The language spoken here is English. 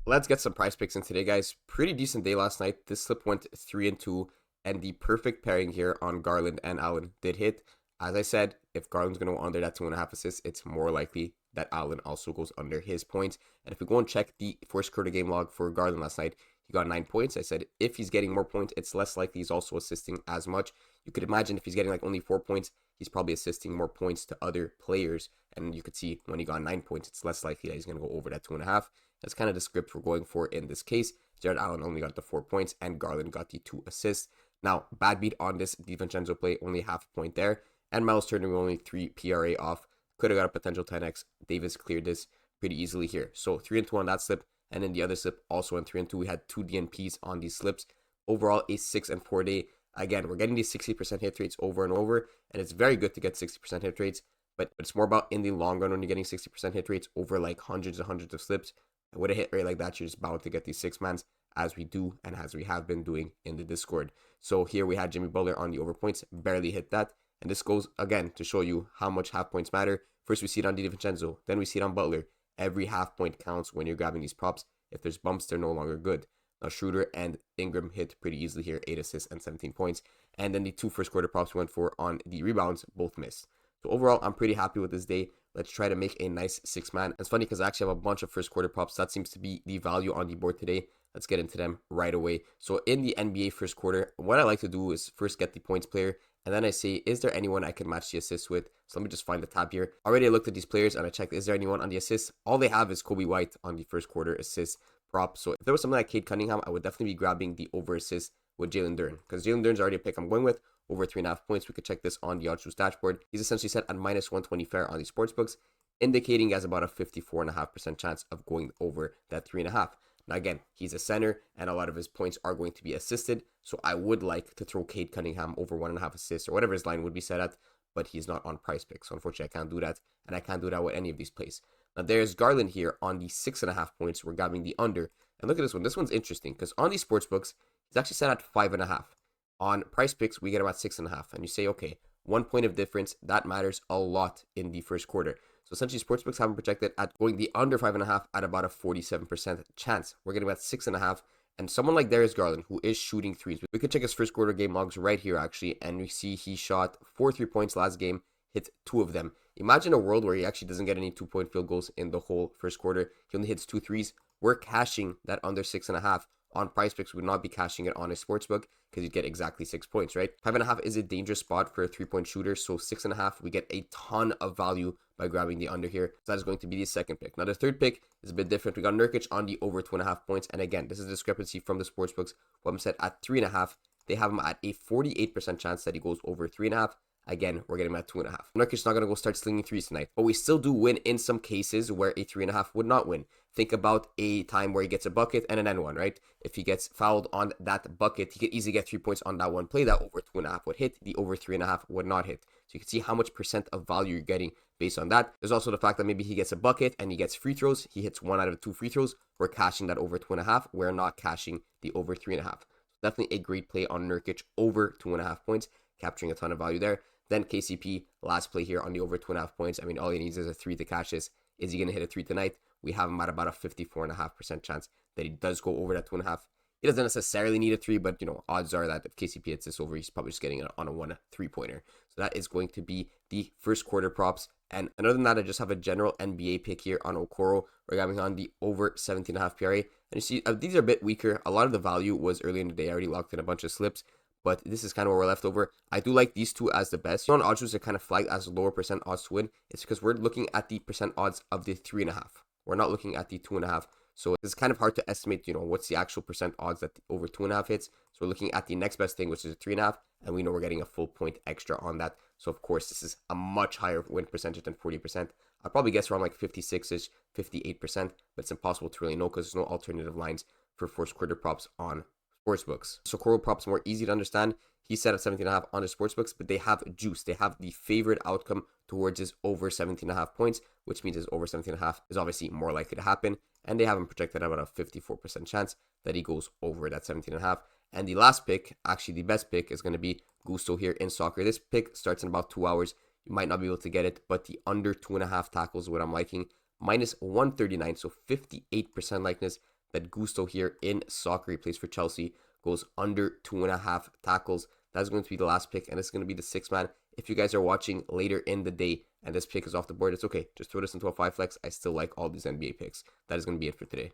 Let's get some price picks in today, guys. Pretty decent day last night. This slip went 3-2, and the perfect pairing here on Garland and Allen did hit. As I said, if Garland's going to go under that 2.5 assists, it's more likely that Allen also goes under his points. And if we go and check the first quarter game log for Garland last night, he got 9 points. I said if he's getting more points, it's less likely he's also assisting as much. You could imagine if he's getting like only 4 points, he's probably assisting more points to other players. And you could see when he got 9 points, it's less likely that he's going to go over that 2.5. That's kind of the script we're going for in this case. Jared Allen only got the 4 points and Garland got the 2 assists. Now, bad beat on this DiVincenzo play, only half a point there. And Miles Turner only 3 PRA off. Could have got a potential 10x. Davis cleared this pretty easily here. So 3-2 on that slip. And then the other slip also in 3-2. We had 2 DNPs on these slips. Overall, a 6-4 day. Again, we're getting these 60% hit rates over and over. And it's very good to get 60% hit rates. But it's more about in the long run when you're getting 60% hit rates over like hundreds and hundreds of slips. With a hit rate like that, you're just bound to get these 6-mans as we do and as we have been doing in the Discord. So here we had Jimmy Butler on the over points, barely hit that. And this goes again to show you how much half points matter. First we see it on DiVincenzo, then we see it on Butler. Every half point counts when you're grabbing these props. If there's bumps, they're no longer good. Now Schroeder and Ingram hit pretty easily here, 8 assists and 17 points. And then the 2 first quarter props we went for on the rebounds both missed. So overall, I'm pretty happy with this day. Let's try to make a nice 6-man. It's funny because I actually have a bunch of first quarter props. That seems to be the value on the board today. Let's get into them right away. So in the NBA first quarter, what I like to do is first get the points player. And then I say, is there anyone I can match the assists with? So let me just find the tab here. Already I looked at these players and I checked, is there anyone on the assists? All they have is Kobe White on the first quarter assist prop. So if there was something like Cade Cunningham, I would definitely be grabbing the over assist with Jalen Duren. Because Jalen Duren's already a pick I'm going with. Over 3.5 points. We could check this on the OddsJuice dashboard. He's essentially set at minus 120 fair on the sportsbooks, indicating he has about a 54.5% chance of going over that 3.5. Now again, he's a center and a lot of his points are going to be assisted. So I would like to throw Cade Cunningham over 1.5 assists or whatever his line would be set at, but he's not on Prizepicks. So unfortunately I can't do that. And I can't do that with any of these plays. Now there's Garland here on the 6.5 points. We're grabbing the under. And look at this one. This one's interesting because on these sportsbooks, he's actually set at 5.5. On Prizepicks, we get about 6.5. And you say, okay, 1 point of difference, that matters a lot in the first quarter. So essentially, sportsbooks have him projected at going the under 5.5 at about a 47% chance. We're getting about 6.5. And someone like Darius Garland, who is shooting threes, we could check his first quarter game logs right here, actually. And we see he shot 4 3-points last game, hit 2 of them. Imagine a world where he actually doesn't get any 2-point field goals in the whole first quarter. He only hits 2 threes. We're cashing that under 6.5. On Prizepicks, we would not be cashing it on a sportsbook because you'd get exactly 6 points, right? 5.5 is a dangerous spot for a 3-point shooter. So 6.5, we get a ton of value by grabbing the under here. So that is going to be the second pick. Now the third pick is a bit different. We got Nurkic on the over 2.5 points. And again, this is a discrepancy from the sportsbooks. What I'm set at 3.5. They have him at a 48% chance that he goes over 3.5. Again, we're getting him at 2.5. Nurkic's not going to go start slinging threes tonight, but we still do win in some cases where a 3.5 would not win. Think about a time where he gets a bucket and an N1, right? If he gets fouled on that bucket, he could easily get 3 points on that one play. That over 2.5 would hit. The over 3.5 would not hit. So you can see how much percent of value you're getting based on that. There's also the fact that maybe he gets a bucket and he gets free throws. He hits 1 out of 2 free throws. We're cashing that over 2.5. We're not cashing the over 3.5. Definitely a great play on Nurkic over 2.5 points, capturing a ton of value there. Then KCP, last play here on the over 2.5 points. I mean, all he needs is a 3 to cash this. Is he going to hit a 3 tonight? We have him at about a 54.5% chance that he does go over that 2.5. He doesn't necessarily need a 3, but, odds are that if KCP hits this over, he's probably just getting it on a 1 3-pointer. So that is going to be the first quarter props. And other than that, I just have a general NBA pick here on Okoro. We're having on the over 17.5 PRA. And you see, these are a bit weaker. A lot of the value was early in the day. I already locked in a bunch of slips, but this is kind of where we're left over. I do like these two as the best. On OddsJuice, they're kind of flagged as lower percent odds to win. It's because we're looking at the percent odds of the 3.5. We're not looking at the 2.5. So it's kind of hard to estimate, what's the actual percent odds that the over 2.5 hits. So we're looking at the next best thing, which is a 3.5, and we know we're getting a full point extra on that. So of course, this is a much higher win percentage than 40%. I'll probably guess around like 56-ish, 58%, but it's impossible to really know because there's no alternative lines for first quarter props on sportsbooks. So Coral props more easy to understand. He's set at 17.5 on the sportsbooks, but they have juice. They have the favorite outcome towards his over 17.5 points, which means his over 17.5 is obviously more likely to happen. And they have him projected at about a 54% chance that he goes over that 17.5. And the last pick, actually the best pick, is going to be Gusto here in soccer. This pick starts in about 2 hours. You might not be able to get it, but the under 2.5 tackles is what I'm liking. Minus 139, so 58% likeness that Gusto here in soccer, he plays for Chelsea, goes under 2.5 tackles. That's going to be the last pick, and it's going to be the 6th man. If you guys are watching later in the day and this pick is off the board, it's okay. Just throw this into a 5 flex. I still like all these NBA picks. That is going to be it for today.